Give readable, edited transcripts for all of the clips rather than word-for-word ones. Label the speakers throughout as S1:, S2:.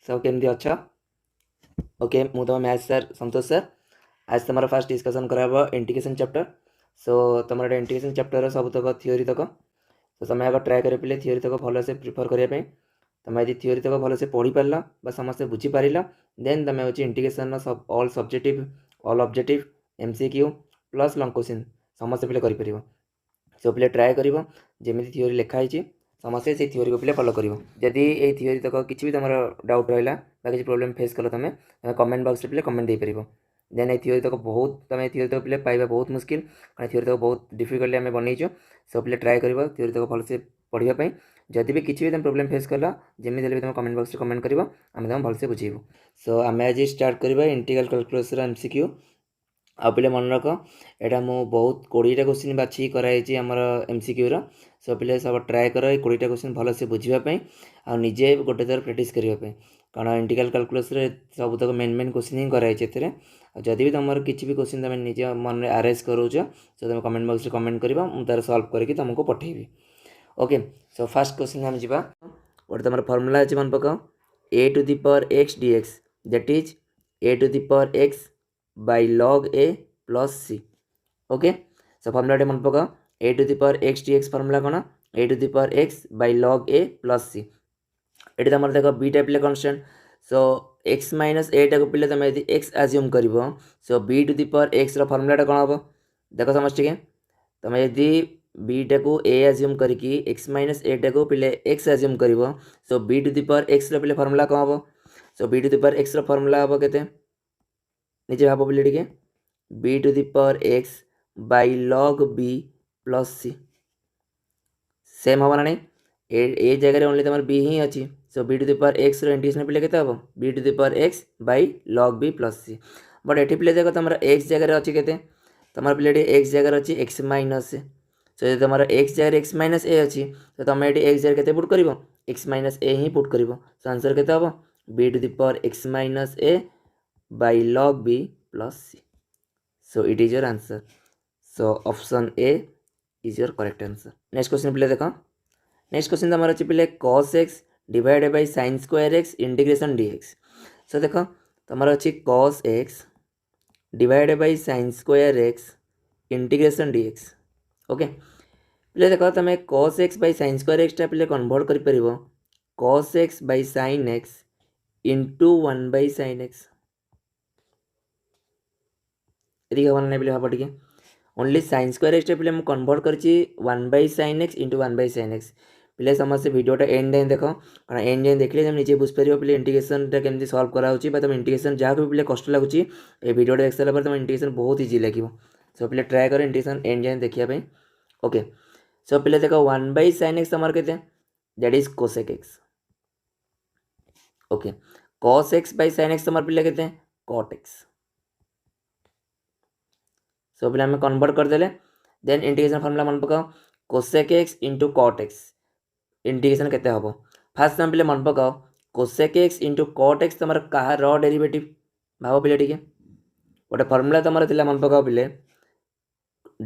S1: सब केमती अच्छा। ओके मु तुम मैथ सर संतोष सर। आज तुम फास्ट डिस्कसन कराब इंटीग्रेशन चैप्टर। सो तुम इंटीग्रेशन चैप्टर सबतक थियोरी तक तो तुम आगे ट्राए कर पे थियोरी तक भलसे प्रिफर करने तुम यदि थियोरी तक भलसे पढ़ी पार बा समस्ते बुझीपार देन तुम हूँ इंटीग्रेशन सब all subjective all objective MCQ plus long question समस्त पे कर सब पे ट्राए कर जमी थियोरी लिखाई समस्ते से थियोरी को पे फॉलो कर जदि ये थियोरी तक किसी भी तुम डाउट रहा किसी प्रोब्लेम फेस कल तुम कमेंट बॉक्स पे कमेंट दे पार देन ये थियोरी तक बहुत तुम थियोरी तक पे पाइबा बहुत मुश्किल कारण थियोरी तक बहुत डिफिकल्टली आम बनईचु सब पे ट्राए कर थियोरी तक भलसे पढ़ाई जदि भी किसी भी तुम प्रोब्लेम फेस कल जमी भी तुम कमेंट बॉक्स कमेंट कर तुम भलसे बुझेबू। सो आम आज स्टार्ट करवा इंटीग्रल कैलकुलस एमसीक्यू आ पे मन रख यहाँ मु बहुत 20टा क्वेश्चन बाछी कराई आमर एमसीक्यू सो पे सब ट्राए कर 20टा क्वेश्चन भलसे बुझापी आ निजे गोटे थर प्रैक्टिस करने कारण इंटीग्रल कैलकुलस सब तक मेन मेन क्वेश्चन ही कराई जदि भी तुम किसी भी क्वेश्चन तुम निजे मन में आरेज करोच सो तुम कमेंट बॉक्स कमेंट कर तार सल्व करके तुमको पठेबी। ओके सो फास्ट क्वेश्चन आम जा गोटे तुम फर्मूला अच्छे मन पकाओ a to the power x dx that is a to the power x by log a plus c। Okay so formula मन पकाओ a to the power x dx formula कौन a to the power x by log a plus c। ये तुम देख b type constant so x minus a टाक पे तुम यदि x आज्यूम कर so b to the power x formula कौन हम देख समझ के तुम यदि b टाक a आज्यूम करके x माइनस a टाक पे x आज्यूम कर so b to the power x पे फर्मूला कौन हम so b to the power x formula हम के निजे भाव पे टे B to the power x by log B plus C same हम ना नहीं ए जगह ओनली तुम बी ही अच्छी so b to the power x integration पे के B to the power x by log B plus c but ये पे देख तुम एक्स जगह अच्छी के तुम पे एक्स जगह अच्छी एक्स माइनस ए सो तुम एक्स जगह एक्स माइनस ए अच्छी तो तुम ये एक्स जगह के पुट कर एक्स माइनस ए ही पुट कर सो आंसर के B to the power X minus A by log b plus c so it is your answer so option a is your correct answer। next question पे देखो next question हमारा अच्छे पे cos x divided by sin square x integration dx so देखो तुम्हारा अच्छी cos x divided by sin square x integration dx okay पे देखो तुम cos x by sin square x पे कन्वर्ट कर परिबो cos x by sin x into 1 by sin x ये हम ना भाव टे ओनली साइन स्क्वायर एक्स पे मुझे कन्वर्ट कर 1 by sin x into 1 by sin x पे समस्त भिडटा एंड जाए देख कारण एंड जाए देखले तुम निजे बुझीपर पे इंटीग्रेशन केमती सल्व कराऊँ तुम इंटीग्रेशन जहाँ को भी कष्ट लगुच ये भिडटा देख सारा तुम इंटीग्रेशन बहुत इजी लगे सो पे ट्राए कर इंटीग्रेशन एंड जाए देखापी। ओके सो पे देख 1 by sin x तुम के that is cosec x। Okay cos x by sin x तुम पे के cot x सो पे हमें कन्वर्ट करदे देन इंटीग्रेशन फॉर्मूला मन पकाओ cosec x into cot x integration केते हम फास्ट तुम पे मन पकाओ cosec x into cot x तुम कहा र डेरिवेटिव भाव पे टे गोटे फर्मूला तुम मन पकाओ पे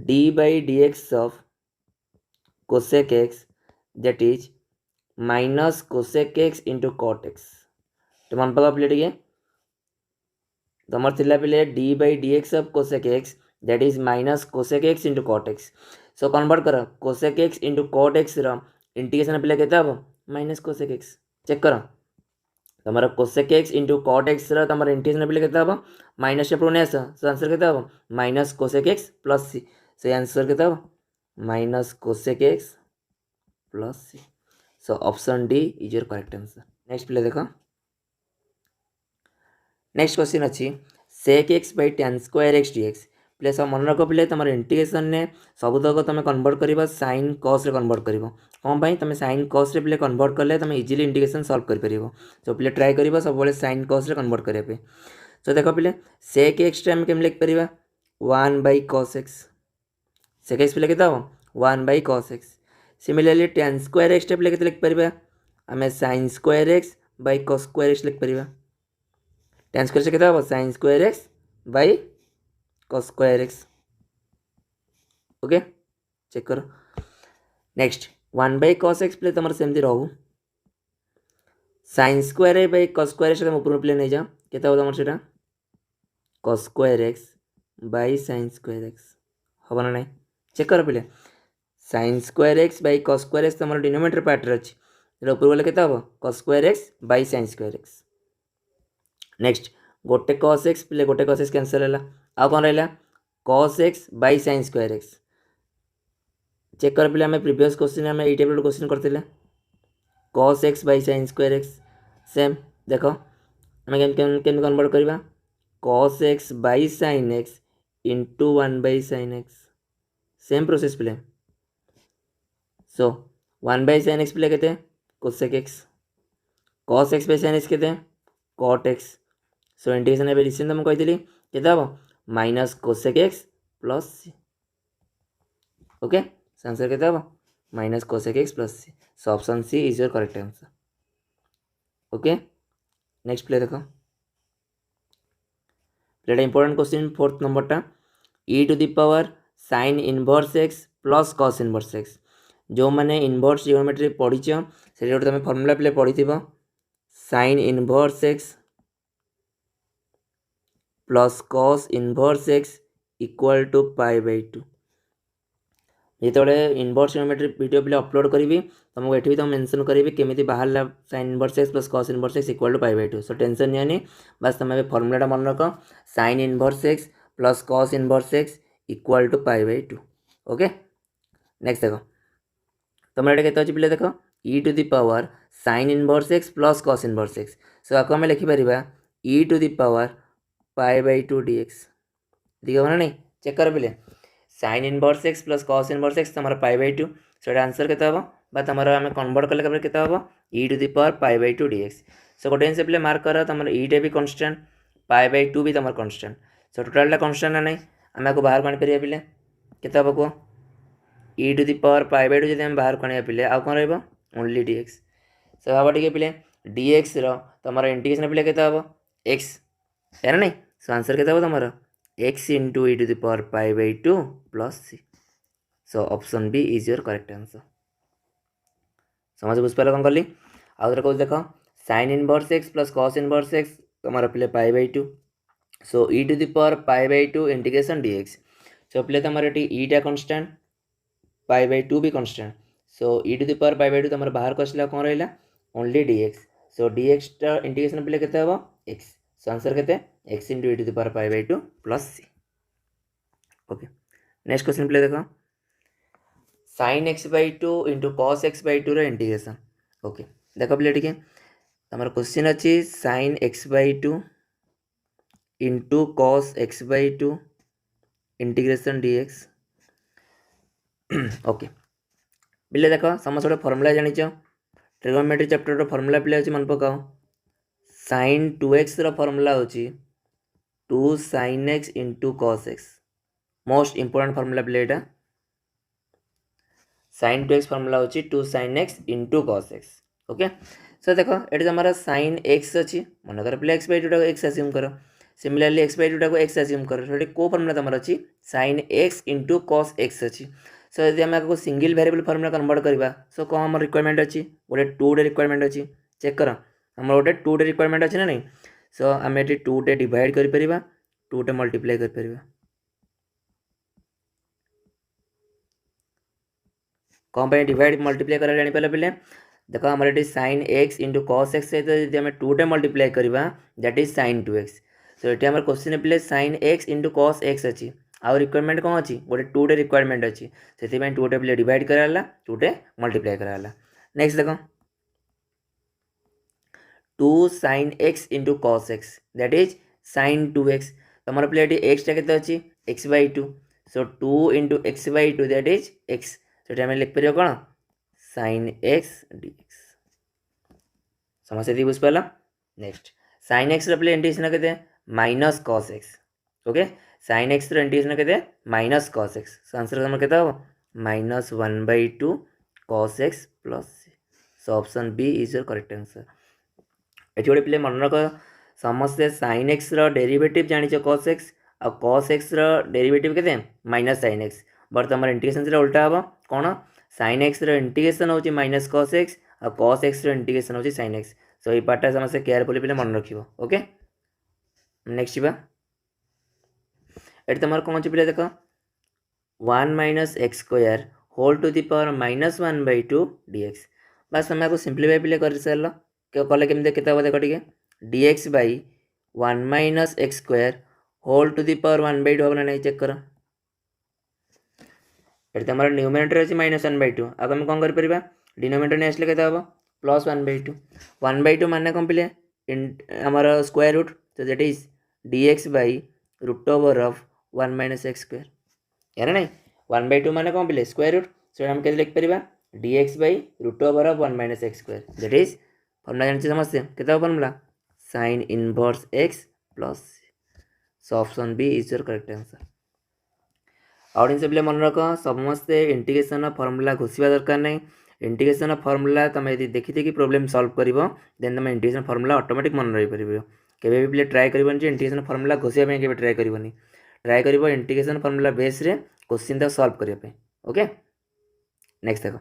S1: d by d x of cosec x that is minus cosec x into cot x तो मन पकाओ पे टे तुम पे d by d x of cosec x that is minus cosec x into cot x so convert कर cosec x into cot x integration पे के माइनस कोसेक एक्स चेक कर तुम cosec x into cot x तुम integration पे के minus से पुणे आस so answer के minus cosec X plus C से आंसर के minus cosec X plus C so option D is your correct answer. Next पे देख नेक्स्ट क्वेश्चन अच्छी sec X by tan square X D X पे सब मन रख पे तुम इंटीग्रेशन ने सबूतक तुम कन्वर्ट कर साइन कस कन्वर्ट कर कौन पाई तुम साइन कस पे कन्वर्ट कले तुम इजिली इंटीग्रेशन सल्व कर सो पे ट्राए कर सब साइन कस कन्वर्ट करने सो देख पे सेक एक्स आम केम लिख पार 1 by cos x sec X पे के 1 by cos x similarly tan square x पे लिख पार आम sine square X by cos square X लिख पार tan स्क्वायर से के sine square X by cos square X okay check कर नेक्स्ट 1 by cos x पे तुम सेमती रहू sin square A by cos square x तुम ऊपर प्ले नहीं जाओ केते हो तुमर सेटा cos square x by sin square x हम ना नहीं चेक कर पे sin square x by cos square x तुम डिनोमिनेटर पार्ट रे अछि ऊपर गले केते हो cos square x by sin square x next गोटे cos एक्स पे गोटे cos एक्स कैंसिल है आ कौन रहा cos X by sin square X check कर पे प्रीवियस क्वेश्चन आम ये टाइप क्वेश्चन करते cos X by sin square X same देख आम केम कन्वर्ट करवा cos X by sin X into 1 by sin X same process पे सो 1 बाई sin एक्स पे के cosec X cos X by sin X के cot X so integration ए रिसेंट मुझे कही के हम माइनस cosec एक्स प्लस सी ओके आंसर के हम minus cosec X plus C so option C is your correct answer okay next प्ले देखो प्लेटा इंपोर्टेंट क्वेश्चन फोर्थ नंबर टा e to the power sin inverse x plus cos inverse X जो मैंने inverse geometry पढ़ीच से गोटे तुम फर्मूला प्ले पढ़ी sin inverse x plus cos inverse x equal to pi by two जो इनवर्स जियोमेट्री वीडियो पे अपलोड करी तुमको ये तुम मेंशन करी केमी बाहर sin inverse x plus cos inverse x equal to pi by two so tension नहीं बस तुम फर्मूला मन रख sin inverse x plus cos inverse x equal to pi by two okay next देख तुम ये के पे देख e to the power sin inverse x plus cos inverse x so आपको आम लिखिपर e to the power pi by two d x ठीक है ना नहीं चेक कर पे sin inverse x plus cos inverse x तुम pi by two so answer के तुम आम कन्वर्ट कले के e to the power pi by two d x so गोटे जिन पे मार्क कर तुम ईटा भी कन्स्टाट पाई बाई टू भी तुम कन्स्टाट सो टोटालटा कन्स्टाट ना नहीं आम आपको बाहर को आनी पे के कह e to the power pi by two जब आम बाहर को आने पे आउ कौन रोनली डी एक्स सो भाव टे पे डी एक्स तुम इंटीग्रेशन पे के एक्स है ना नहीं सो आंसर के तुम x into e to the power pi by two plus C so option B is your correct answer समझ बुझिपार कौन कली आउ थे कौन देख sin inverse x plus cos inverse x तुम पे pi by two so e to the power pi by two integration D x so पे तुम ये ईटा कन्स्टाट पाई बाई टू भी constant so e to the power pi by two तुम बाहर को आसला कौन रहा only D x so D X integration पे के एक्स सो आंसर के X into e to the power pi by two plus C okay next question पे देख sin X by two into cos X by two integration okay देख पे टे तुम question अच्छी sin X by two into cos X by two integration D X okay पे देख समस्त गोटे फर्मूला जान ट्रिगोनोमेट्री चैप्टर फर्मूला पे अच्छे मन पकाओ sin 2x फर्मूला हूँ 2 sin x into cos x most important formula पे यहाँ sin 2x फर्मूला हूँ 2 sin x into cos x okay सो देख ये तुम sin x अच्छी मन कर पे x by two x assume कर similarly x by two x assume कर so को फर्मूला तुम अच्छी sin x into cos x अच्छी सो यदि आम आपको सिंगल वेरिएबल फर्मूला कन्वर्ट करवा सो कौन आम रिक्वायरमेंट अच्छी गोटे 2 डे रिक्वायरमेंट अच्छी चेक कर आम गोटे 2 डे रिक्वायरमेंट अच्छी ना नहीं सो आम ये 2 डे डिवाइड कर 2 डे मल्टीप्लाई कर कौन पे डिवाइड मल्टीप्लाई कर जापर पे देख आम ये sin x into cos x सहित आम 2 डे मल्टीप्लाई करवा दैट इज sin 2x सो ये आम क्वेश्चन पे sin x into cos x अच्छी आउ रिक्वायरमेंट कौन अच्छी गोटे 2 डे रिक्वायरमेंट अच्छी से 2 डे पे डिवाइड कराला 2 डे मल्टीप्लाई कराला नेक्स्ट देख 2 sin x into cos x that is sin 2x तुम पे एक्स टा के अच्छी x by two so 2 into x by two that is x so आम लिखिपर कौन sin x dx समस्या ये बुझिपार नेक्स्ट sin x पे इंटीग्रेशन के minus cos x okay sin x integration के minus cos x so answer तुम के minus 1 by two cos x plus so option B is your correct answer ये गोटे पे मन रख समस्ते sin x डेरिवेटिव जान cos x आ cos x डेरिवेटिव के माइनस sin x बट तुम इंटीग्रेशन उल्टा हम कौन sin x इंटीग्रेशन हूँ माइनस cos x आ cos x इंटीग्रेशन हूँ sin x सो ये पार्टा समस्त केयरफुली पे मन रख ओके। नेक्स्ट जा ये तुम कौन अच्छे पे देख 1 minus X square whole to the power -1/2 dx बस तुम आपको सिंप्लीफाई पे कर सार कले केमी के देख टे dx by 1 minus X square whole to the power 1/2 हम ना नहीं चेक कर ये तुम न्यूमिनेटर अच्छे -1/2 आगे आम कौन कर डिनोमिनेटर नहीं आसले के +1/2 1/2 मान कौन पे आमर स्क्वायर रूट तो that is dx by root over of 1 minus X square यार नहीं 1/2 मान कौन पे स्क्वायर रूट सो हम कैसे लिखिपर dx by root over of 1 minus X square that is formula जानते समझते के formula sine inverse x plus so option B is your correct answer. आउ जिन पे मन रख समस्ते इंटीग्रेशन फर्मुला घोषा दरकार नहीं इंटीग्रेशन फर्मुला तुम यदि देखी देखी प्रोब्लेम सॉल्व कर देन तुम इंटीग्रेशन फर्मुला ऑटोमेटिक मन रही पार केवे भी ट्राए कर इंटीग्रेशन फर्मुला घोषिया के ट्राए करनी ट्राए कर इंटीग्रेशन फर्मुला बेस रे क्वेश्चन तक सॉल्व करने ओके। नेक्स्ट देख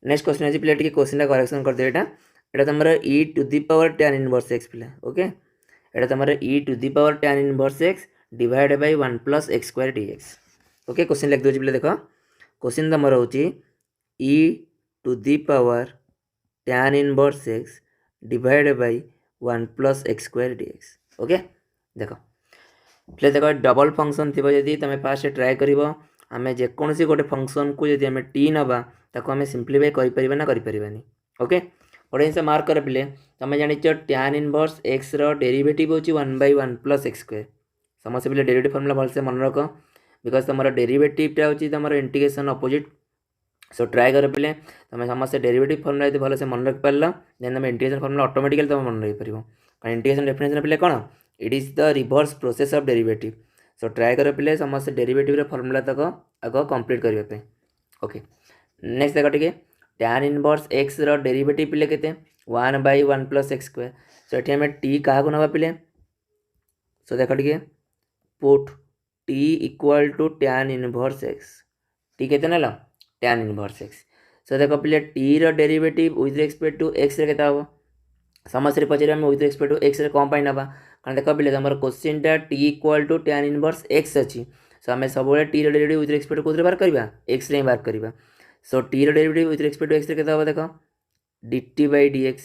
S1: नेक्स्ट क्वेश्चन अच्छी पे क्वेश्चन करेक्शन कर दे यहाँ तुम e to the power tan inverse x पे ओके यहाँ तुम e to the power tan inverse x divide by 1 plus X square dx okay. Question लिख दूसरी पे देख क्वेश्चन तुम हूँ e to the power tan inverse x divide by 1 plus X square dx okay. देख पे देख डबल फंक्शन थी जदि तुम फास्ट ट्राए कर आम जेकोसी गोटे फंक्शन को जब आम टी नवा ताको आम सिंप्लीफाई करें ना करें ओके। गोटे जिन मार्क कर पे तुम जान tan इनवर्स एक्स डेरिवेटिव हूँ 1/1 प्लस एक्स स्क्वायर समस्त पे डेरिवेटिव फर्मुला भलसे मन रख बिकज तुम डेरिवेटिवटा हूँ तुम इंटीग्रेशन अपोजिट सो ट्राए कर पे तुम समस्त डेरिवेटिव फर्मुला यदि भलसे मन रखि पार देन तुम इंटीग्रेशन फर्मुला ऑटोमेटिकली तुम मन रखी पार कारण इंटीग्रेशन डेफिनेशन पे कौन it is the reverse process of derivative so try कर पे समस्त डेरिवेटिव फर्मुला तक आग कंप्लीट करने ओके। नेक्स्ट देख टे tan इनवर्स एक्स डेरिवेटिव पे के 1/1 प्लस एक्स स्क्वायर सो ये आम टी क्या ना पे सो देख टे put t equal to tan inverse X T के ना tan इनवर्स एक्स सो देख पे T derivative with respect to x रे के समस्त पचारे आम with respect to X ray कौन पाई ना कारण देख पे तुम question t equal to tan inverse x अच्छी सो आम सब t derivative with respect to कौन बाहर करवा एक्स रे बाहर करवा so t derivative with respect to x रे के देख dt बाई dx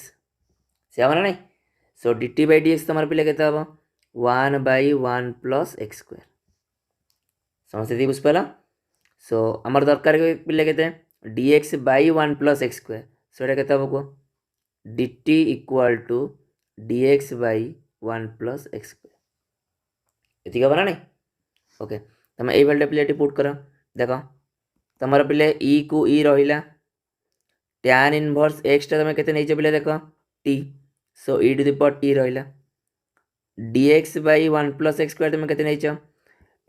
S1: से हम ना नहीं सो dt बाई dx तुम पे के 1/1 प्लस एक्स स्क्वायर समस्त ये बुझीपार सो आमर दरकार पे के dx by 1 plus X square so ये के कह dt equal to dx by 1 plus X square ये हम ना नहीं ओके। तुम ये वाले पे पुट कर देख तुम पे e को e रहा tan इनवर्स एक्स तुम के पे देख t so e to the power t रहा dx by 1 plus X square तुम के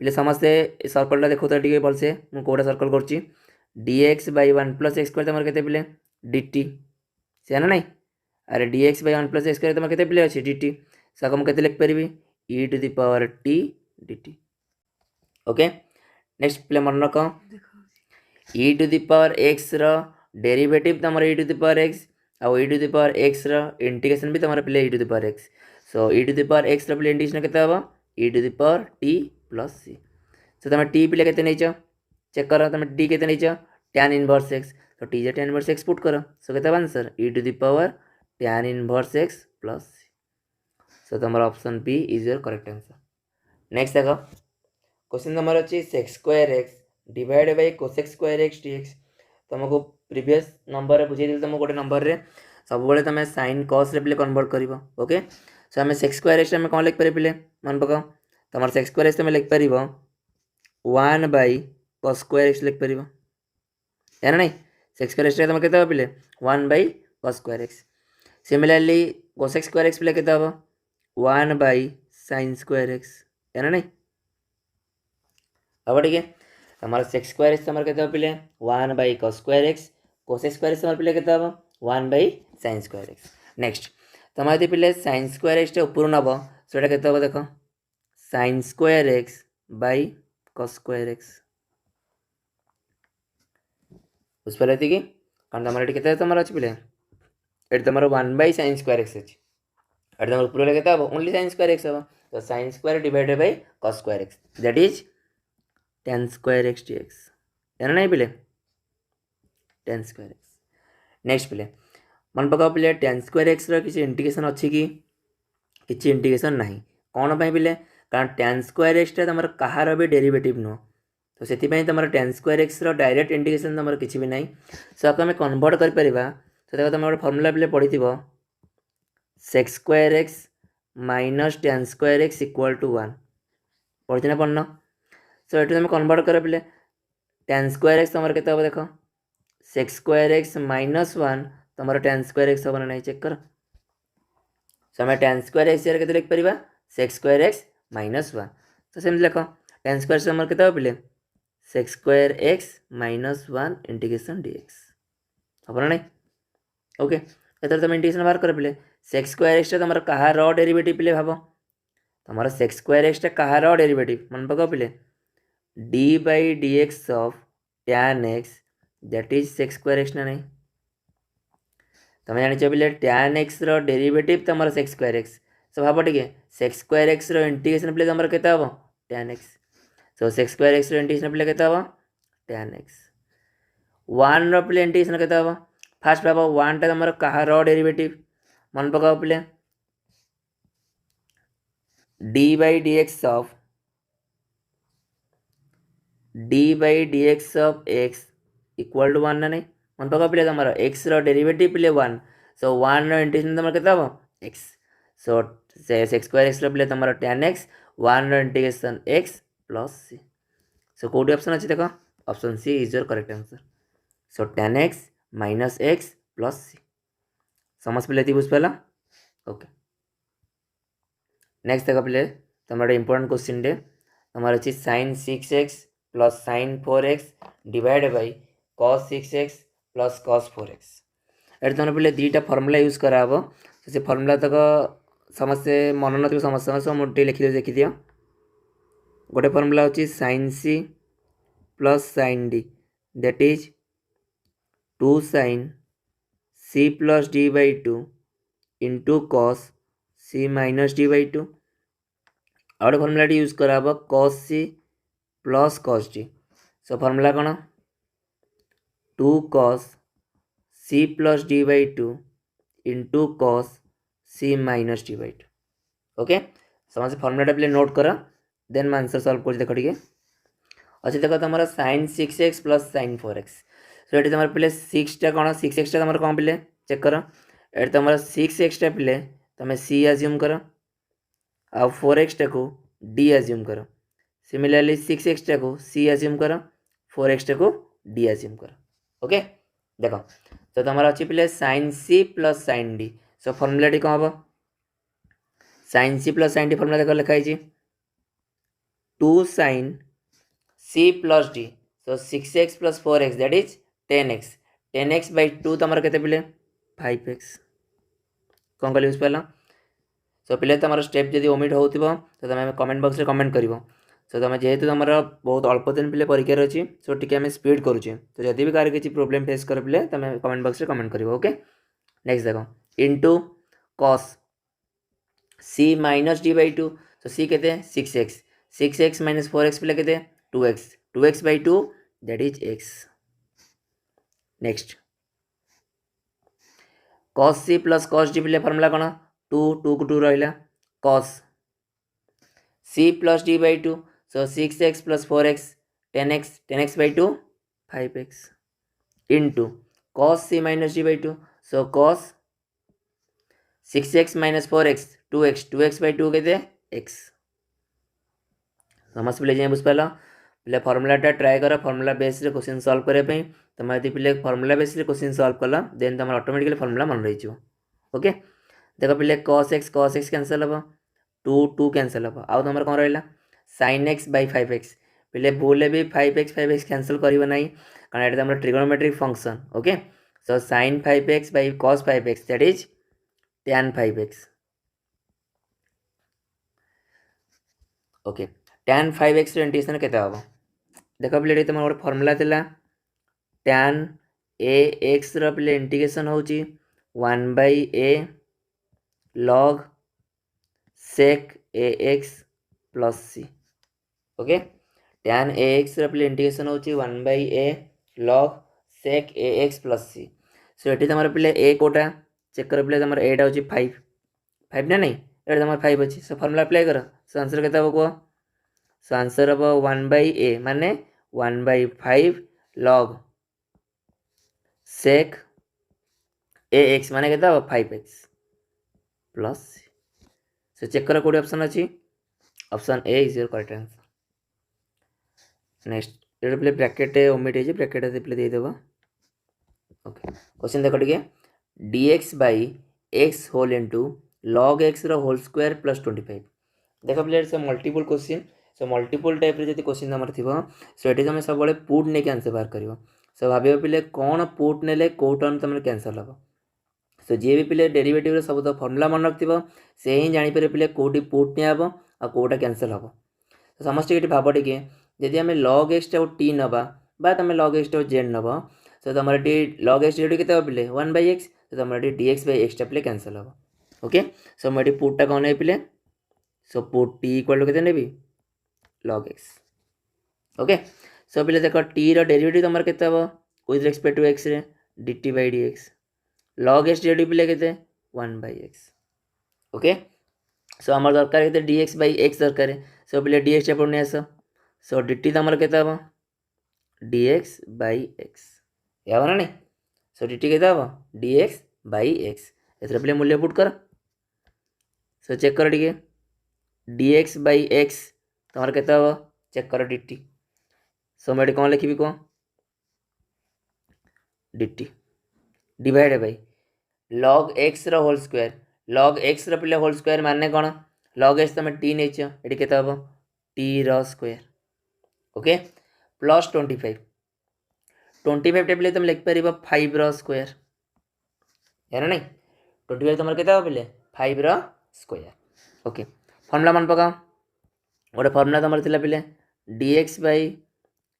S1: पे समस्ते सर्कलटा देखो तो टे भलसे मुझे कौटा सर्कल कर dx by 1 plus X square तुम के पे dt से ना नहीं अरे dx by 1 plus X square तुम के पे अच्छे dt सो मुझे लिख पारि e to the power t dt okay. Next पे मन रख e to the power x derivative तुम e to the power x आउ e to the power x integration भी तुम पे e to the power x so e to the power x पे integration के e to the power t plus c सो तुम t पे के check कर तुम t के tan इनवर्स x तो t tan inverse x put कर सो के answer e to the power tan inverse x plus c सो तुम option B is your correct answer. Next देख क्वेश्चन नंबर अच्छी sec square x divide by cosec square x dx तुमको previous number बुझे तुमको गोटे नंबर रे सब बेले तुम साइन कॉस रे पे कन्वर्ट कर ओके। सो आम सेक्स स्क्वायर एक्स कौन लिख पारे पे मन पक तुम सेक्स स्क्वायर एक्स तुम लिख पार 1/cos स्क्वायर एक्स लिख पार है ना नहीं सेक्स स्क्वायर एक्स तुम के पे 1/cos square x similarly cosec square x पे के 1/sin स्क्वायर एक्स है ना नहीं अब ठीक है हमारा सेक्स स्क्वायर एक्स तुम के पे 1/cos square x cosec square x पे के 1/sin स्क्वायर एक्स। नेक्स्ट तुम यदि पे sin स्क्वायर एक्स ऊपर नब से के देख sin square x by cos square x बुझिपारे कि कारण तुम ये तुम अच्छे पे एट तुम 1/sin² अच्छी एट तुम ऊपर के ओनली sin² हम तो sin² divided by cos² that is tan² dx जाना नहीं पिले tan²। नेक्स्ट पिले मन पकाओ पिले tan² किसी इंटीग्रेशन अच्छी कि किसी इंटीग्रेशन ना कौन पाई पिले कारण tan² तुम कहार भी डेरिवेटिव नुह तो से तुम tan² डायरेक्ट इंटीग्रेशन तुम किसी भी ना सो आपको आम कन्वर्ट कर तो तुम गोटे फर्मूला पिले पढ़ी sec² minus tan² equal to 1 पढ़ी ना पढ़न सो ये तुम कन्वर्ट कर पिले tan² तुम के देख sec² माइनस 1 तुम tan² हम ना चेक कर सो आम tan² के लिखिपर sec² माइनस 1 तो सेम लिख tan² तुम के पिले sec² माइनस 1 इंटीग्रेशन dx हम ना नहीं ओके ये तुम इंटीग्रेशन बाहर कर पिले sec² तुम कहार डेरिवेटिव पिले भाव तुम sec² कहार डेरिवेटिव मन पकाओ पिले d/dx of tan x that is sec² ना नहीं तुम जान पिले tan x डेरिवेटिव तुम sec² सो भाव टे sec² इंटीग्रेशन पिले तुम के tan x सो sec² इंटीग्रेशन पिले के tan x 1 पिले इंटीग्रेशन के फास्ट भाव 1 टा तुम कहार डेरिवेटिव मन पकाओ पिले d/dx of x equal to 1 ना नहीं मन पकाओ पिले तुम x डेरिवेटिव पिले 1 सो 1 इंटीग्रेशन तुम के x सो sec² पिले तुम tan x 1 integration x plus c so कौटी ऑप्शन अच्छी देख option C is your correct answer so tan x minus x plus c समझ पे बुझ पाला ओके नेक्स्ट देख पे तुम इंपोर्टेंट क्वेश्चन डे तुम अच्छी sin 6x plus sin 4x divide by cos 6x plus cos 4x ये तुम पे दुईटा फर्मूला यूज कराब तो से फर्मूला तक समस्ते मन न समस्या मुझे लिखिद देखी दियो गोटे फर्मूला अच्छी sin c plus sin d that is 2 sin c plus d/2 into cos c minus d/2 और फर्मूला यूज कराब cos c plus cos d so formula कौन 2 cos c plus d/2 into cos c minus d/2 okay समझ formula पे note कर then मैं answer solve कर देख टे अच्छे देख तुम sin 6x plus sin 4x सो ये तुम पे 6टा कौन 6x तुम कौन पे चेक कर ये तुम 6x पे तुम c एज्यूम कर आ 4x को d एज्यूम कर सिमिलरली 6x को c एज्यूम कर 4x को d एज्यूम कर ओके देख तो तुम अच्छी पे sin c plus sin d so formula कौन हम sin c plus sin d formula देख लिखाई 2 sin c plus d so 6x plus 4x that is 10x 10x by 2 तुम के 5x कौन कल बुझिपार सो पे तुम स्टेप जब ओमिट हो तो तुम कमेंट बॉक्स में कमेंट कर सो तुम जेहेतु तुम बहुत अल्प दिन पे परीक्षार अच्छी सो टी आम स्पीड करुचे तो जब भी कार किसी प्रोब्लेम फेस कर पे तुम कमेंट बॉक्स में कमेंट कर ओके नेक्स्ट देख into cos c minus d/2 so c के 6x माइनस 4x पे के 2x by 2 that is x next cos c plus cos d पे फर्मूला कौन 2 2 को 2 रहा cos c plus d/2 so 6x plus 4x 10x by 2 5x into cos c minus d/2 so cos 6x minus 4x 2x by 2 के x समझ पे जाए बुझ पाल पे फर्मूलाटा ट्राए कर फर्मूला बेस क्वेश्चन सॉल्व करने तुम यदि पे फर्मूला बेस क्वेश्चन सॉल्व कल देन तुम ऑटोमेटिकली फर्मूला मन रही ओके देख पे cos x कैंसल हम 2 2 कैंसल हम आउ तुम कौन रहा sin x बाय 5x पे भूल भी 5x कैंसल करना कारण ये तुम trigonometric function okay so sin 5x by cos 5x that is tan 5x okay tan 5x integration के देख पे तुम गोटे फर्मूला tan a x पे इंटीग्रेशन हो 1/a log sec ax plus सी। ओके tan ax रे इंटीग्रेशन होची 1/a log sec ax plus सी। So ये तुम पे a कोटा चेक कर पे तुम एटा होची 5 5 ना नहीं ये तुम 5 अच्छी। सो फॉर्मूला अप्लाई कर। सो आंसर केते हो कह। सो आंसर हम 1/a माने 1/5 log sec ax माने केते हो 5x प्लस सी। सो चेक कर कोडी ऑप्शन अच्छी। Option A is your correct answer. Next ये पे ब्रैकेट ओमिट है ब्रैकेट पे दे देबा। ओके क्वेश्चन देखो टिके dx by x whole into log x रोल स्क्वायर प्लस 25। देख पे so multiple question. So multiple type रे जति क्वेश्चन हमर थिबो सो एटी तुम सब बळे पुट ने आंसर बाहर करिवो। सो भाबियो पिले कोन पुट नेले को टर्म तुम कैंसल हबो। सो जी भी पिले डेरिवेटिव रे सब तो फार्मूला मन रखिबो से ही जानि पारे पिले कोडी पुट ने हबो आ कोटा कैंसल हबो। तो समस्त ये भाव टे जदि आम लग एक्स टाइम टी नवा तुम लग एक्स टाइम जेड नब सो तुम लग एक्स जेड के पे 1/x तो तुम dx बाई एक्स पे कैंसल हम। ओके सो मुझे पुटटा कौन है पे। So put t equal to के लग एक्स। ओके सो पे देख टी डेरिवेटिव तुम के विथ रेस्पेक्ट टू एक्स रे dt by dx log x जेड पे के 1/x। ओके सो आम दरकार के dx बाई एक्स दरकार है। सो पे dx एपट नहीं आस। सो dt तुम के dx बाई एक्स या ना नहीं। सो dt के dx बाई एक्स एथर पे मूल्य पुट कर। सो चेक कर टे dx बाई एक्स तुम के चेक कर dt। सो मैं कौन लिखी कह dt divide by log x रोल स्क्वायर लॉग एक्स पे होल स्क्वायर माने कौन लॉग एक्स तुम टी नहीं ये के T square. Okay plus 25 25 table तुम लिखिपर 5 स्क्वायर है ना नहीं 25 तुम के पे 5 स्क्वायर। ओके फर्मूला मन पकाओ गोटे फर्मूला तुम पे dx by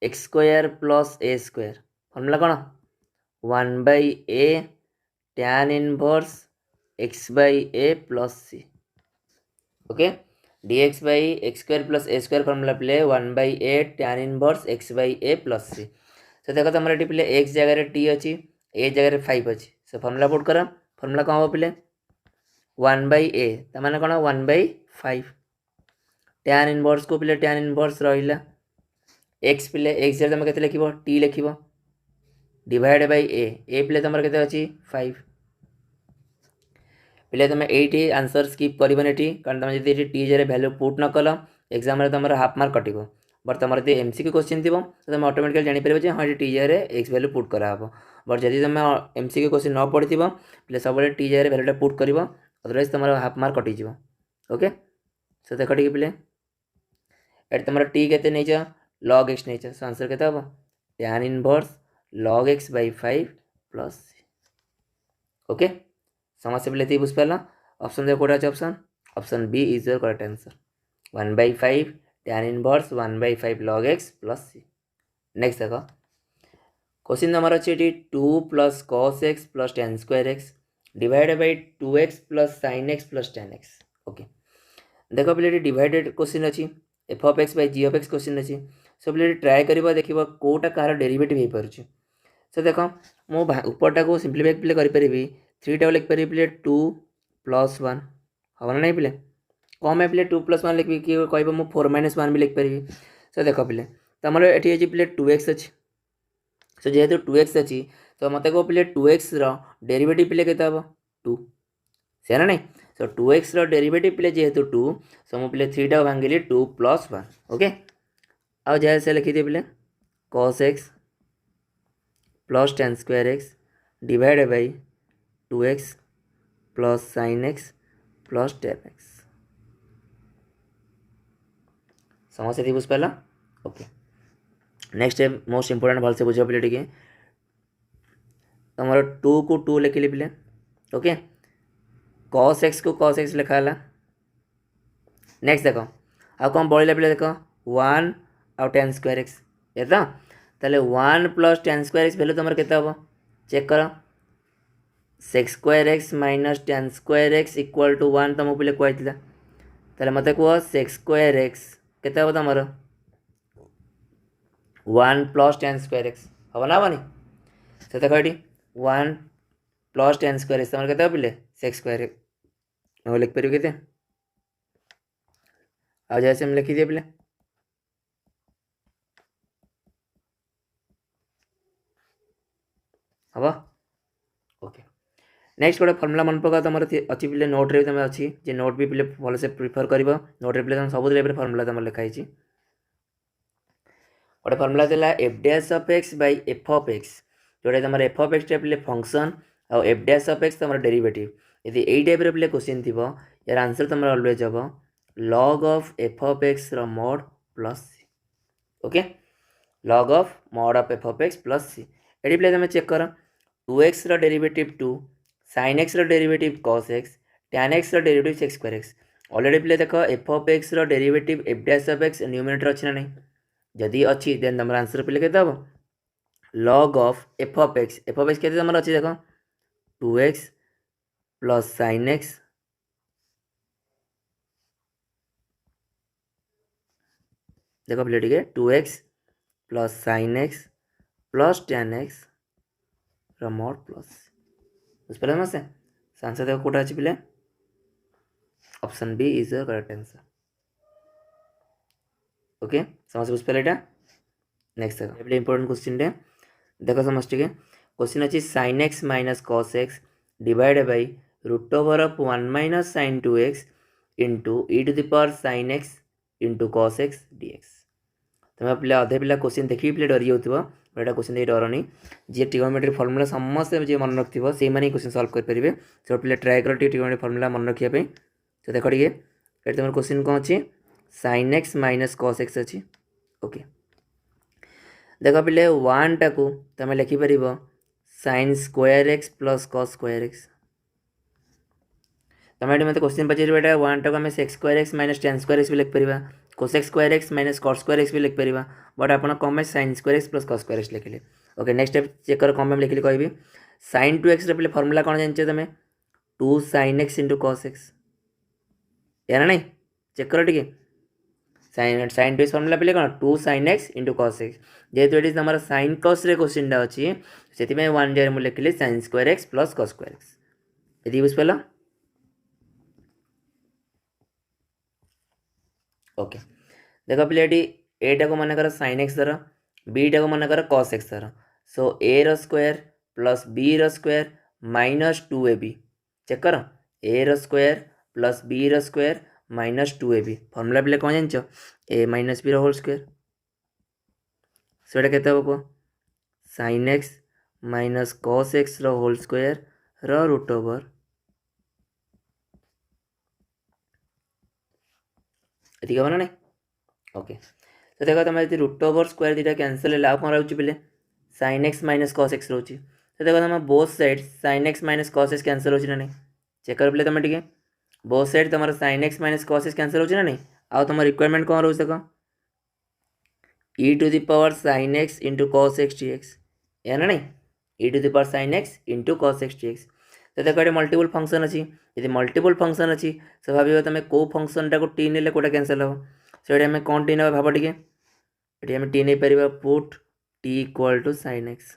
S1: x square plus a square formula कौन 1/a tan inverse x by a plus C. Okay dx by x square plus a square formula पे 1/a tan inverse x by a plus C. So देख तुम ये पे x जगह T अच्छी ए जगह 5 अच्छी। सो फर्मूला पुट कर फर्मूला कौन हम पे 1/a तमाने कौन 1/5 tan इनवर्स को पे tan इनवर्स रहा एक्स पे एक्स जगह तुम के लिख टी लिख डिवाइड बाई ए पे तुम के अच्छी 5 पे तुम ये आंसर स्किप कर कारण तुम जब टी जगह भैल्यू पुट न कल एग्जाम तुम हाफ मार्क कट बट तुम जो MCQ क्वेश्चन थी तो तुम ऑटोमेटिकली जापर हाँ ये टी जगह एक्स भैल्यू पुट कराब। बट जब तुम MCQ क्वेश्चन न पढ़ी पे सब टी जगह भैल्यूटा पुट कर अदरवाइज तुम हाफ मार्क कटिज। ओके सो देख टी पे ये तुम टी के लग एक्स नहीं सो आंसर के tan inverse log x by 5 plus. Okay समस्या पे बुझ पारा ऑप्शन देखो कौटा option option B is your correct answer 1/5 tan inverse 1/5 log x plus c. Next देख क्वेश्चन नंबर अच्छे 2 plus cos x plus tan square x divide by 2x plus sin x plus tan x। Okay देख पे divided question अच्छी f of x by ji of x question अच्छी। सो पे try कर देख कौटा कह डेरिवेटिव हो पार्छ। सो देख मो उपरटा को सिंप्लीफाई पे करी 3 टा लिखिपारि पे 2 प्लस 1 हम ना नहीं पे कम है पे 2 प्लस 1 लिखी कि कह 4 माइनस 1 भी लिखिपारि। सो देख पे तुम ये पे 2x अच्छी। सो जेहेतु 2x अच्छी तो मत कह पे 2x डेरिवेटिव पे के 2 से ना नहीं। सो 2x डेरिवेटिव पे जेहेतु 2 सो मुझे 3 टा भांगिली 2 प्लस 1। ओके आउ जैसे लिखी पे cos x plus tan square x divide by 2x plus sin x plus tan x। समस्या थी बुझ पाला। ओके नेक्स्ट मोस्ट इंपोर्टेंट भलसे बुझ पे टे तुम 2 को 2 लिखिली पे। ओके cos x को cos x लिखाला। नेक्स्ट देख आ कौन बढ़ला पे देख 1 आउ tan स्क्वायर एक्स ये ताले 1 plus tan square x value तुम के चेक कर sec square x minus tan square x equal to 1 तुमको पिले कहता ताले मते कह सेक्स स्क्वायर एक्स केते हम तुमर 1 प्लस tan स्क्वायर एक्स हम ना हबनी से देख ये 1 प्लस tan स्क्वायर एक्स तुम केते पिले सेक्स स्क्वायर एक्स हम लिख पार के आ जैसे हम लिखी दिए पिले हम ओके नेक्स्ट गोटे फर्मुला मन पका तुम अच्छी पे नोट रे तुम अच्छी जे नोट भी पे भल से प्रिफर कर नोट रे पे तुम सब फर्मुला तुम लिखाई गोटे फर्मुला था f dash of x by f of x जोटा तुम एफ ऑफ एक्स पे फंक्शन आउ एफ डैश ऑफ एक्स तुम डेरिवेटिव यदि यही टाइप पे क्वेश्चन थी यार आंसर तुम ऑलवेज हम log of f of x mod plus C okay log of mod of f of x plus c ये पे तुम चेक कर 2x derivative 2 sin x derivative cos x tan x derivative sec square x already पे देख f of x derivative f dash of x numerator अच्छी ना नहीं जदि अच्छी देन तुम आंसर पे केते हम log of f of x केते तुम अच्छी देख 2x प्लस sin x देख पे टे 2x plus sin x plus tan x mod plus बुझे मसे आंसर देख कौटा अच्छी पे option B is the correct answer okay समझ बुझे यहाँ नेक्स्ट देख इंपोर्टेंट क्वेश्चन टे देख समझ टे क्वेश्चन अच्छी sin x minus cos x divide by root over of 1 minus sin 2x into e to the power sin x into cos x dx तुम पे अधे पिला क्वेश्चन देखिए पे डरी जाऊँ बड़ा क्वेश्चन देखिए डरनी जी ट्रिगोनोमेट्री फर्मुला समस्त जी मन रखी से क्वेश्चन सॉल्व करेंगे सो पे ट्राए कर ट्रिगोनोमेट्री फर्मुला मन रखापी तो देख टे तुम क्वेश्चन कौन अच्छी sin x minus cos x अच्छी ओके देख पे 1 टाकू तुम लिखिपर sin square x plus cos square x तुम ये मत क्वेश्चन पचार 1 टाक sec square x minus tan square x भी लिखिपर cosec square x minus cos square x भी लिखिपर बट आप कम sin square x plus cos square x लिखिले ओके नेक्स्ट स्टेप चेक कर कम लिखिली कहि sin 2x पे फर्मुला कौन जानते तुम 2 sin x into cos x यार नहीं चेक कर टे sin 2x फर्मुला पे कौन 2 sin x into cos x जेहेतु ये तुम sin cos रे क्वेश्चन अच्छी से 1 डेयर मुझे लिखिली sin square x plus cos square x ये बुझिपाल ओके देख पे ए टा को मन कर sin x धर बी टा को मन कर cos x धर so a square plus b square minus 2ab check कर a square plus b square minus 2ab formula पे कौन जान a minus b whole square से कह sin x minus cos x whole square root over ठीक है ना नहीं ओके तो देखो तुम यदि रूट ओवर स्क्वायर दुटा कैनसल है कौन रोचे पे sin x minus cos x रोचे तो देखो तुम both side sin x minus cos x cancel होची ना नहीं चेक कर पे तुम टे बोथ साइड तुम sin x minus cos x cancel होची ना नहीं आउ तुम रिक्वायरमेंट कौन रोचे देखो e to the power sin x into cos x dx या ना नहीं e to the power sin x into cos x dx तो देखो ये मल्टीपल फंक्शन अच्छी यदि मल्टीपल फंक्शन अच्छी तो भाव तुम कौ फंक्शन टाक टी ने कौटा कैनसल हम से आम कौन टी ना भाव टे ये आम टी नहीं पार put t equal to sin x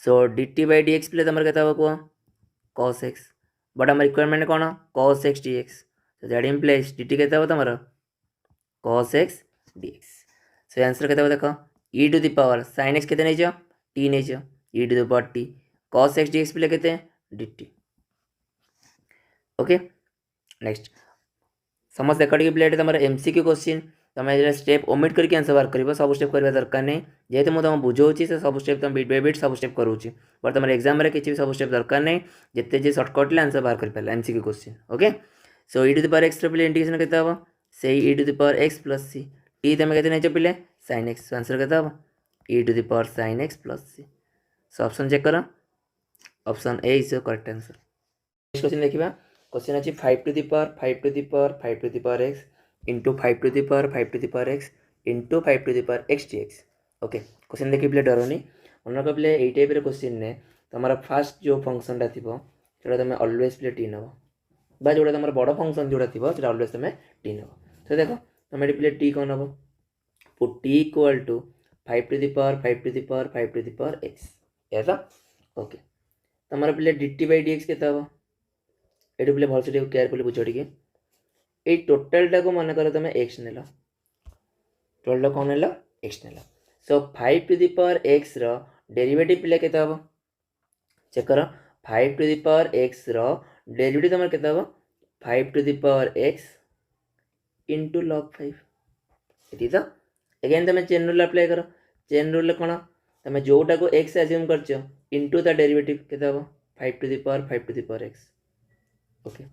S1: so dt by dx पे तुम क्या कह cos x बट आम रिक्वायरमेंट कौन cos x dx so that implies dt के तुम cos x dx so answer के देख e to the power sin x के टी नहीं e to the power t cos x dx पे के dt ओके नेक्स्ट समस्त देख प्लेट तुम MCQ क्वेश्चन तुम स्टेप ओमिट करके आंसर बाहर कर सब स्टेप करवा दरकार नहीं जेहेतु मुझे तुम बुझाऊँगी से सब स्टेप तुम बिट बाय बिट सब स्टेप करूँगी बट तुम एग्जाम में किसी भी सब स्टेप दरकार नहीं जिते जी सर्टकट ले आंसर बाहर कर पारे MCQ question okay so e to the power x पे इंटीग्रेशन के हम से e to the power x plus c टी तुम के नहीं पे sin x आंसर के हम e to the power sin x plus C so option check कर option A is correct answer next question देखिए क्वेश्चन अच्छी 5 to the power 5 to the power 5 to the power x into 5 to the power 5 to the power x into 5 to the power x dx okay question देखिए पे डरनी मन रख पे यही type question ने तुम फास्ट जो फंक्शनटा थी से तुम अलवेज प्ले टी नब बा जोटा तुम बड़ फंक्शन जोटा थी अलवेज तुम टी नब। तो देख तुम ये प्ले टी कौन नब put t equal to 5 to the power 5 to the power 5 to the power x या तो ओके तुम प्ले d t by d x के ये प्ले भलसे केयरफुली बुझ टे ये टोटालटा को मन कर तुम एक्स नेल टोटाल कौन नेल एक्स नेल। So 5 to the power x रो डेरिवेटिव प्ले केते हबो चेक कर 5 टू द पावर एक्स रो डेरिवेटिव तुम केते हबो 5 to the power x into log 5 ये तो अगेन तुम चेन रूल अप्लाई कर चेन रूल कौन तुम जोटा को एक्स एज्यूम कर इंटू द डेरिवेटिव केते हबो 5 to the power 5 to the power x okay.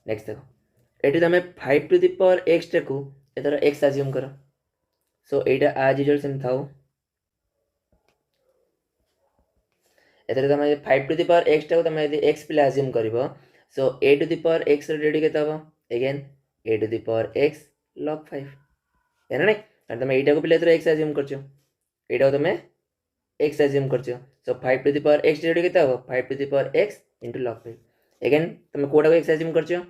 S1: Next देखो ये तुम 5 टू द पावर एक्स टा को एथर एक्स एज्यूम कर सो एटा आज यूजुअल सेम थाओ एथर तुम 5 टू द पावर एक्स टा को तुम यदि एक्स प्ले एज्यूम करिवो सो a to the power x रो डेरिवेटिव केते हबो again a to the power x log 5 है ना नहीं और तुम एटा को प्ले एथर x एज्यूम करछो एटा को तुम x एज्यूम करछो सो 5 to the power x derivative केते हबो 5 to the power x log 5 again तुम कोडा को x एज्यूम करछो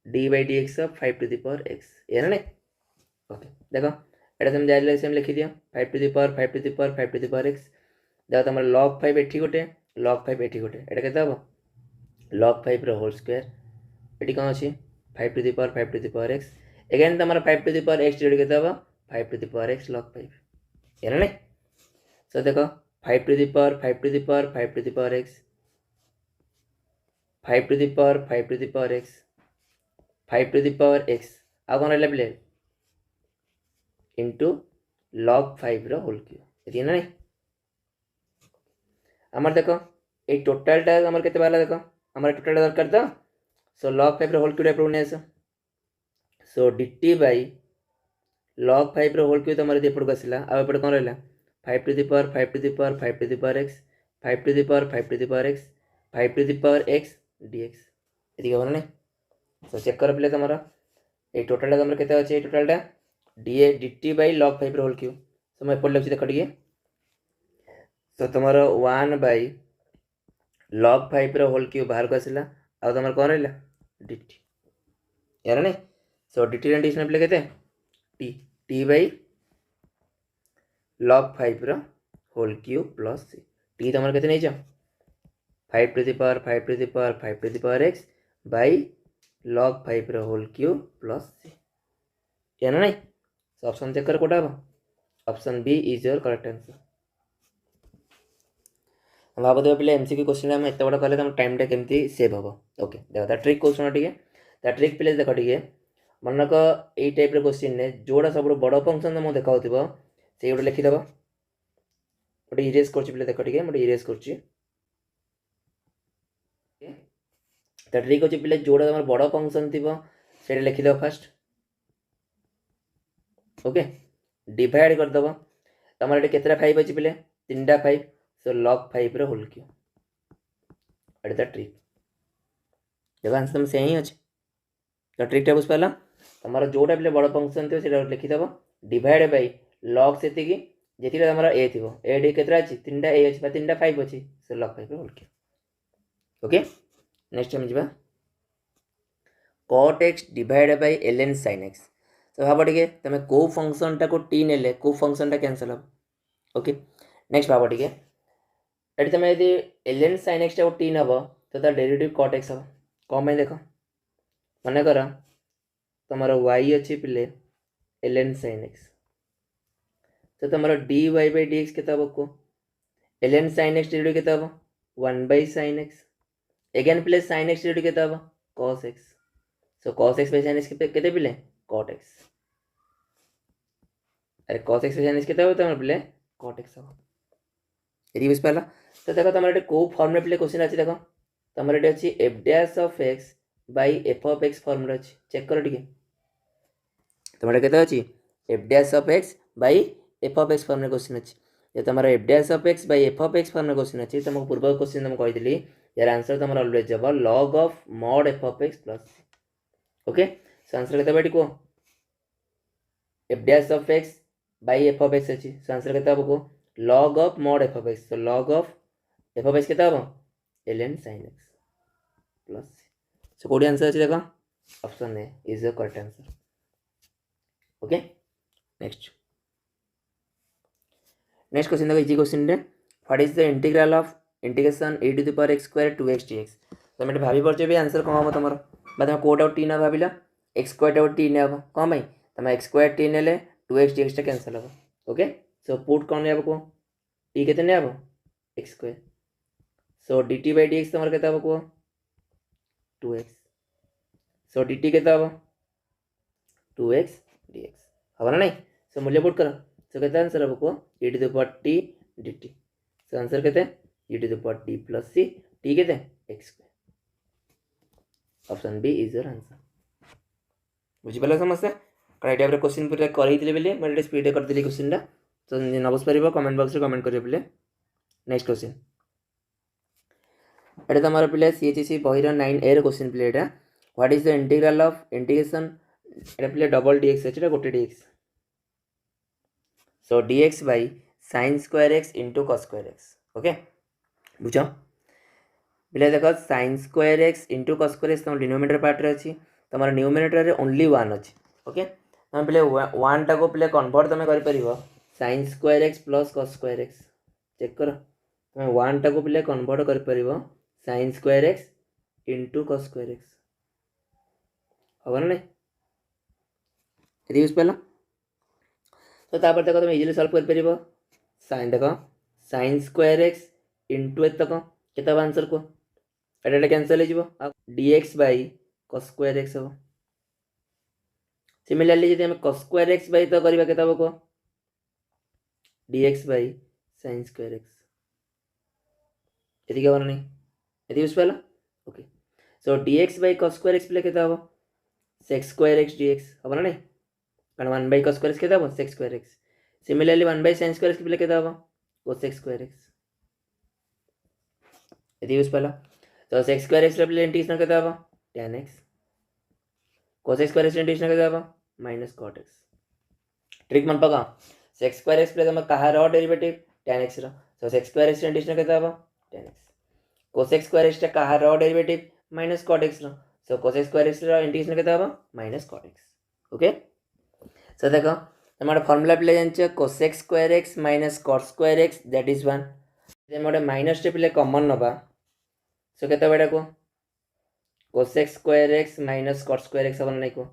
S1: d by dx of 5 to the power x है ना नहीं ओके। देखो एटा तुम जाइले सेम लिखि दियो 5 to the power 5 to the power 5 to the power x देखो तुम log 5 एठी गोटे log 5 एठी गोटे एटा केते हबो log 5 रो होल स्क्वायर एठी कोन अछि 5 to the power 5 to the power x again तुम 5 to the power x derivative केते हबो 5 to the power x log 5 है ना नहीं। सो देखो 5 to the power 5 to the power 5 to the power x 5 to the power 5 to the power x 5 to the power x आ कौन रहा play into log 5 रो whole cube ये ना नहीं आमर देखो ये टोटालटा आमर केते बाला देखो आमर टोटालटा दरकार तो सो log 5 रो होल क्यूब एप्रूव ने आसो सो dt बाय log 5 रो होल क्यूब तमरे एपड़ को आसिला आ एपड़ कौन रहला 5 to the power 5 to the power 5 to the power x 5 to the power 5 to the power x 5 to the power x dx ये हो ना सो चेक कर प्ले तुम ये टोटालटा तुम केते अछि टोटालटा डी dt बाय log 5 रो होल क्यूब सो मैं एपड़ लिखि देख टिके सो तुम 1 बाय log 5 रो होल क्यूब बाहर को आसिला आ तुम कौन रहला dt यार नहीं सो dt रे डिस्टेंस प्ले केते t t बाय log 5 रो whole cube plus c t तुम केते नै छ 5 to the power 5 to the power 5 to the power x by log 5 रो होल क्यूब प्लस c है ना नहीं। सो ऑप्शन चेक कर कोटा option B is your correct answer. हम भाव देव पे एमसीक्यू क्वेश्चन हम एत बड़ा कले तुम टाइमटा केमती सेव हम ओके देखो ता ट्रिक क्वेश्चन टे ट्रिक प्लीज देख टे मनक ये टाइप क्वेश्चन ने जोड़ा सब बड़ फंक्शन तुमको देखा से गोटे लिखिदेव गोटे इरेज कर देख टे गोटे इरेज कर ट्रिक अच्छे पे जोड़ा तुम बड़ फंक्शन थी से लिखिदेव फास्ट ओके डिवाइड करदेव तुम ये केतटा 5 अच्छी पे 3टा 5 सो log 5 रो whole cube at the trick देखो आंसर तुम से ही अच्छे तो ट्रिकटा बुझ पाला तुम जोटा पे बड़ फंक्शन थी से लिखिदेव डिवाइड बाय log से जी तुम ए थी ए डी केतटा अच्छी 3टा ए अच्छी 3टा 5 अच्छी सो log 5 रो whole cube okay. Next time जीवा cot x डिवाइड बाय ln sin x तो भाव टे तुम को फंक्शन टा को टी ने को फंक्शन टा कैंसल हम ओके। नेक्स्ट भाव टे ये तुम यदि ln sin x टा को टी नब तो तार डेरिवेटिव cot x हम कौन देख मन कर तुम y अच्छी पे ln sin x तो तुम dy बाय dx के को ln sin x डेरिवेटिव के 1 बाय sin x अगेन प्ले sin x डेरिवेटिव के cos x so cos x by sin x केते पिले cot x अरे cos x by sin x केते हो तुम पिले cot x हो यदि बुझ पाला तो देखो तुम को फॉर्म में पिले क्वेश्चन अछि देखो तुम ये अछि f dash of x by f of x form रे अछि चेक कर टिके तुम केते अछि f dash of x by f of x form रे क्वेश्चन अछि ये तुम f dash of x by f of x form रे क्वेश्चन अछि तुम पूर्व क्वेश्चन तुम कहि दिली यार आंसर तुम ऑलवेज जब log of mod f of x plus okay so answer केते बैठी को f dash of x by f of x अछि सो आंसर केते को log of mod f of x so log of f of x केते हम ln sin x plus so कोडी answer अछि देखो option A is the correct answer. Okay next question देखो easy question रे what is the integral of integration e to the power x square 2x dx तमे भाबी परछे भी answer कोन हम तमरो बा तमे कोटा टी ना भाबिला x स्क्वायर टा टी ने हम कोन भाई तमे x स्क्वायर टी नेले 2x dx टा कैंसिल हो। ओके सो पुट कोन ने को टी केते ने हम x square so dt by dx तमरो केते हम को 2x सो dt केते हम 2x dx हबना नहीं सो मूल्य पुट करो सो केते आंसर हम को e to the power t dt so answer केते e to the power t plus c t केते x square option B is your answer. बुझी पाला समस्या कारण टाइप रे क्वेश्चन पूरा करैतिले बेले मैं स्पीड रे कर दिली क्वेश्चन दा तो न बुझ परिबो कमेंट बॉक्स रे कमेंट करियो बेले। नेक्स्ट क्वेश्चन एटा तमार पिले सीएचसी बहिर 9a रे क्वेश्चन पिले एटा what is the integral of integration एटा पिले डबल dx एटा गोटे dx so dx by sin square x into cos square x। Okay बुझो पिले देखो sin square x into cos square x तम डिनोमिनेटर पार्ट रे अछि तमार न्यूमिनेटर रे ओनली 1 अछि। ओके हम पिले 1 टा को पिले कन्वर्ट तमे करि परिबो sin square x plus cos square x check करो तमे 1 टा को पिले कन्वर्ट करि परिबो sin square x into cos square x होबन नै यूज पेला तो तापर देखो तमे इजीली सॉल्व कर परिबो sin देखो sin स्क्वायर x into एतको केता आंसर को एटा कैंसिल हो जिवो dx by cos square x हो। सिमिलरली यदि हम cos स्क्वायर x बाय तो करबा केता को dx by sin square x एति के बन नै एति यूज पेला। Okay so dx by cos square x प्ले केता हो sec स्क्वायर x dx हो ना नै कारण 1 बाय cos स्क्वायर x केता हो sec square x similarly 1 by sin square x प्ले केता हो cos स्क्वायर x एति यूज पेला तो sec स्क्वायर x रे इंटीग्रेशन केता हो tan x cos square x integration केता हो माइनस cot x ट्रिक मन पका sec स्क्वायर x प्ले तम कहा रो डेरिवेटिव tan x रो so sec square x integration केता हो tan x cos square x टा कहा रो डेरिवेटिव माइनस cot x रो सो cos स्क्वायर x रो इंटीग्रेशन केता हो minus cot x। Okay so देखो तमारा फार्मूला प्ले जानछ cos square x minus cot square x that is 1 जे मोडे माइनस टे प्ले कॉमन नबा सो केता बेडा को cos square x minus cot square x बन नै को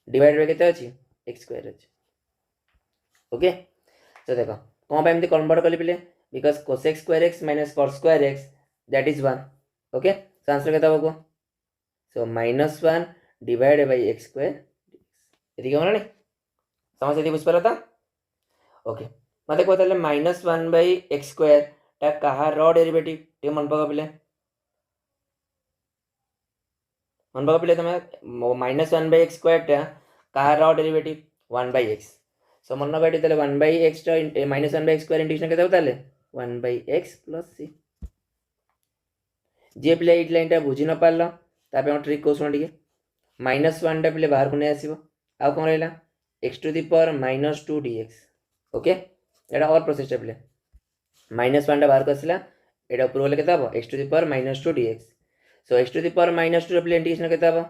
S1: डिवाइड रे केते अछि x स्क्वायर अछि। ओके तो देखो कोन पे एमती कन्वर्ट करली पिले because cos square x minus cot square x that is 1। Okay so answer केता होबो so -1 divide by x square एति के माने समझ एति बुझ परला था। ओके मते को तले -1 बाय x स्क्वायर ता कहा रो डेरिवेटिव ते मन पका पिले मन पका पिले तमे -1 बाय x स्क्वायर ता कहा रो डेरिवेटिव 1 बाय x सो मन गाडी तले 1 बाय x टा -1 बाय x स्क्वायर इंटीग्रेशन केता होताले 1 बाय x प्लस c जे प्ले एट लाइन टा बुझी न पारला तापे हम ट्रिक को सुन ठीक -1 टा प्ले बाहर को नै आसीबो आ कोन रहला x to the power -2 dx। Okay एटा और प्रोसेस टा प्ले -1 टा बाहर को आसीला एटा ऊपर वाले केता हो x to the power -2 dx so x to the power -2 प्ले इंटीग्रेशन केता हो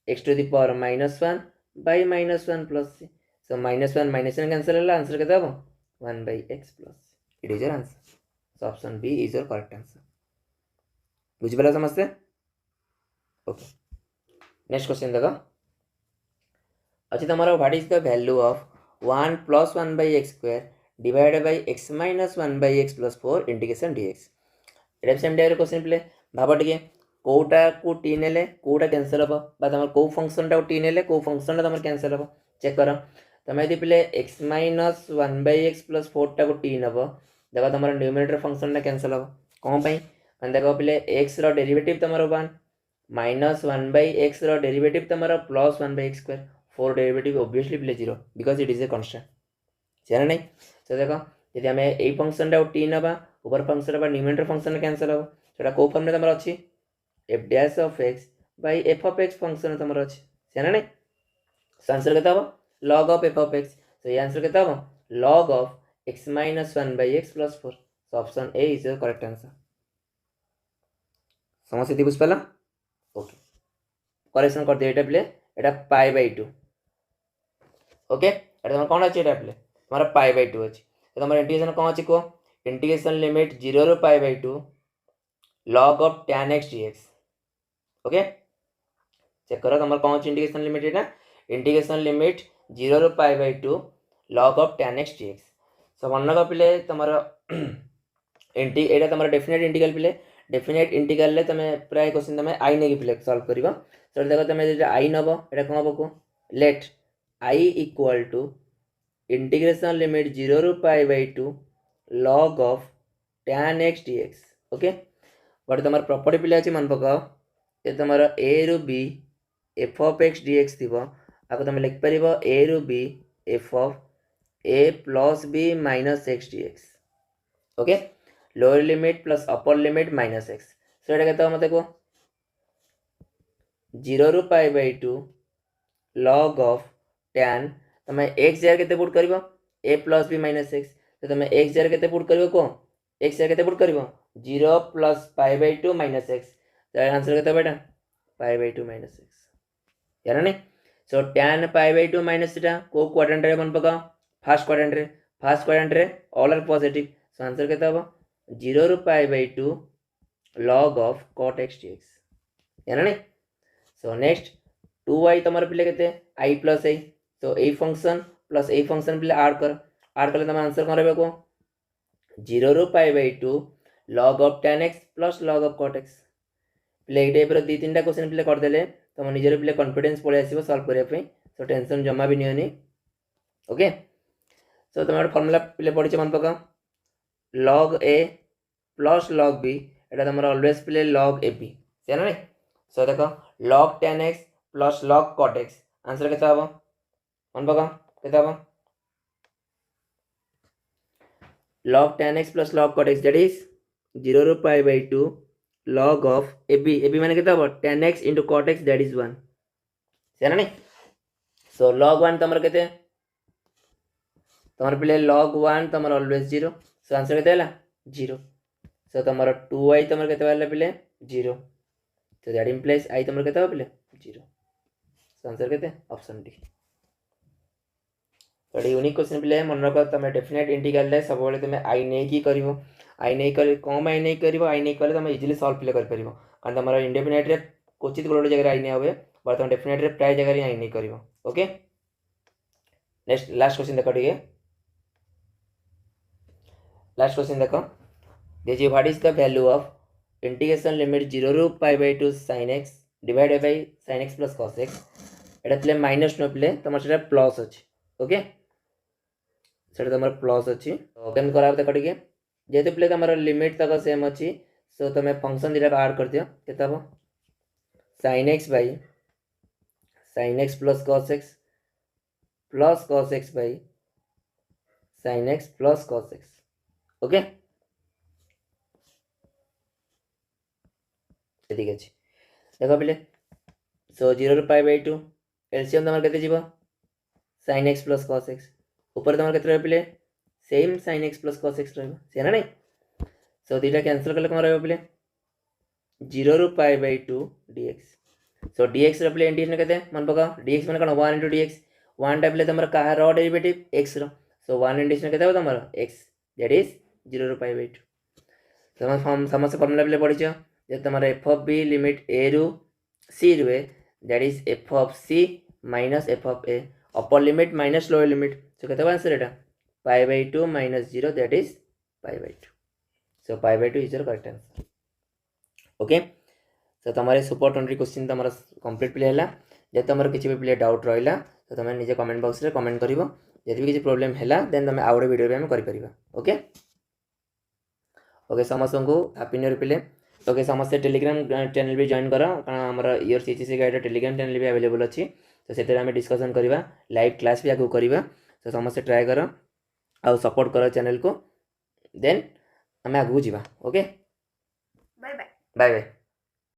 S1: x टू द पावर -1 by -1 plus c so -1 -1 cancel होला आंसर केता हो 1 bye x plus it is your answer. So option B is your correct answer. बुझ पाला समझते। ओके नेक्स्ट क्वेश्चन देखो अच्छा तमारा what is the value of 1 + 1 bye x square divided by x - 1 bye x + 4 integration dx एटा same type question प्ले भाबो टिके कोटा को t नेले कोटा कैंसिल हो बा तमर को फंक्शन टा t नेले को फंक्शन टा तमर कैंसिल हो चेक करो तमे यदि प्ले x - 1 बाय x + 4 टा को t नबो देखो तमर न्यूमरेटर फंक्शन टा कैंसिल हो कोन पई मन देखो प्ले x रो डेरिवेटिव तमरो 1 -1 बाय x रो डेरिवेटिव तमरो +1 bye x square 4 derivative obviously प्ले 0 because it is a constant सेना नहीं तो देखो यदि हमें ए फंक्शन टा t नबा ऊपर फंक्शन बा न्यूमरेटर फंक्शन कैंसिल हो सेटा को फॉर्म में तमरो अछि f dash of x by f of x function तमरो अछि सेना नहीं सो आंसर केता हो log of f of x तो ये आंसर केता हो log of x - 1 bye x + 4 so option A is the correct answer. समस्या बुझ पाला ओके करेक्शन कर दिए एटा play Etah pi by 2 okay एटा तुम कोन अछि एटा प्ले तुम्हारा पाई बाय 2 अछि तो तुम इंटीग्रेशन कोन अछि को इंटीग्रेशन लिमिट 0 रो pi by 2 log of tan x dx okay check करो तुम कोन अछि इंटीग्रेशन लिमिट एटा इंटीग्रेशन लिमिट 0 रो pi by 2 log of tan x dx so मन को प्ले तुम्हारा इंटी एटा तुम्हारा डेफिनेट इंटीग्रल प्ले डेफिनेट इंटीग्रल ले तमे प्राय क्वेश्चन तमे आई ने प्ले सॉल्व करिवो तो देखो तमे जे आई नबो एटा कोन हबो को let I equal to integration limit 0 रू पाई by 2 log of tan x dx okay but तमर प्रॉपर्टी प्ले अछि मन पकाओ ये तमर a रू b f of x dx थिबो आको तमे लिख परिबो a रू b f of a plus b minus x dx okay lower limit plus upper limit minus x so एटा केता मते को 0 रू पाई बाय 2 log of tan तमे x जगह केते पुट करबो a plus b minus x तो तमे x जगह केते पुट करबो को x जगह केते पुट करबो 0 plus pi by 2 minus x तो आंसर केते बेटा पाई बाय 2 minus x यानी नहीं so tan pi by 2 minus एटा को क्वाड्रेंट रे बन पका फर्स्ट क्वाड्रेंट रे all are positive so answer केते हबो 0 रू पाई by 2 log of cot x dx यानी नहीं सो नेक्स्ट 2y तमर पिले केते i plus a तो a function plus a function पिले ऐड कर तम आंसर कोन रहबे को 0 रू पाई by 2 log of tan x plus log of cot x पिले ए टाइप रो दी तीनटा क्वेश्चन पिले कर देले तम निजर पिले कॉन्फिडेंस पळे आसीबो सॉल्व करिया पे सो टेंशन जमा भी नियनी ओके सो तमर फार्मूला पिले पढिछ मन पका log a plus log b एटा तमर ऑलवेज प्ले log ab सेना नै सो देखो log tan x plus log cot x answer केता हबो मन पका केता हबो log tan x plus log cot x that is 0 रू पाई बाय 2 log of ab माने केता हबो tan x into cot x that is 1 सेना नै सो log 1 तमर केते तमर प्ले log 1 तमर ऑलवेज 0 सो आंसर केते हला 0 सो तमर 2y तमर केते वाला पिले 0 तो दैट इंप्लाइज i तमर केते पिले 0 सो आंसर केते ऑप्शन डी तो यूनिक क्वेश्चन पिले मन रख तमे डेफिनेट इंटीग्रल ले सब बेले तमे i नै की करिवो i नै कर कम i नै करिवो i नै करे तमे इजीली सॉल्व पिले कर परिवो कारण तमर इंडेफिनेट रे क्वचित गोटे जगह i नै होबे पर तमे डेफिनेट रे प्राय जगह रे i नै करिवो ओके नेक्स्ट लास्ट क्वेश्चन देखो ठीक है लास्ट क्वेश्चन देखो देखिए what is the value of integration limit 0 रू पाई by 2 sin x divided by sin x plus cos x Etah play minus न प्ले तमर सेटा प्लस अछि ओके सेटा तमर प्लस अछि ओपन कराब देखो ठीक है जेते प्ले तमर लिमिट तक सेम अछि सो तमे फंक्शन दिरा ऐड कर दियो केता हो sin x by sin x plus cos x by sin x plus cos x okay ठीक अछि देखो पिले सो 0 रू पाई बाय 2 एलसीएम तमर केते जीवो sin x plus cos x ऊपर तमर केते रहबे पिले same sin x plus cos x रहबो सेना नै सो दिटा कैंसिल करले कोन रहबो पिले 0 रू पाई बाय 2 dx सो dx रे पिले इंटीग्रेशन केते मन पका dx माने कोन 1 * dx 1 टा पिले तमर का रो डेरिवेटिव x रो सो 1 इंटीग्रेशन केते हो तमर x दैट इज 0 रू पाई बाय 2 तमर फॉर्म समस्त फार्मूला पिले पढिछ जे तमर f of b limit a रू c रुए दैट इज f of c minus f of a upper limit minus lower limit so केते आंसर एटा pi by 2 minus 0 that is pi by 2 so pi by 2 is your correct answer okay so तमरे super 20 question तमर complete प्ले हला जे तमर किछि भी प्ले डाउट रहला तो तमे निजे कमेंट बॉक्स रे कमेंट करिवो यदि भी किछि प्रॉब्लम हला देन तमे आउडे वीडियो रे हम करि परिबा ओके ओके समस्त को happy new year play okay समस्त टेलीग्राम चैनल भी जॉइन करा कारण हमर year CCC guide Telegram channel भी अवेलेबल अछि तो सेते हम डिस्कशन करबा लाइव क्लास भी आगु करबा तो समस्त ट्राई करो आ सपोर्ट करो चैनल को देन हम आगु जीवा okay bye bye bye bye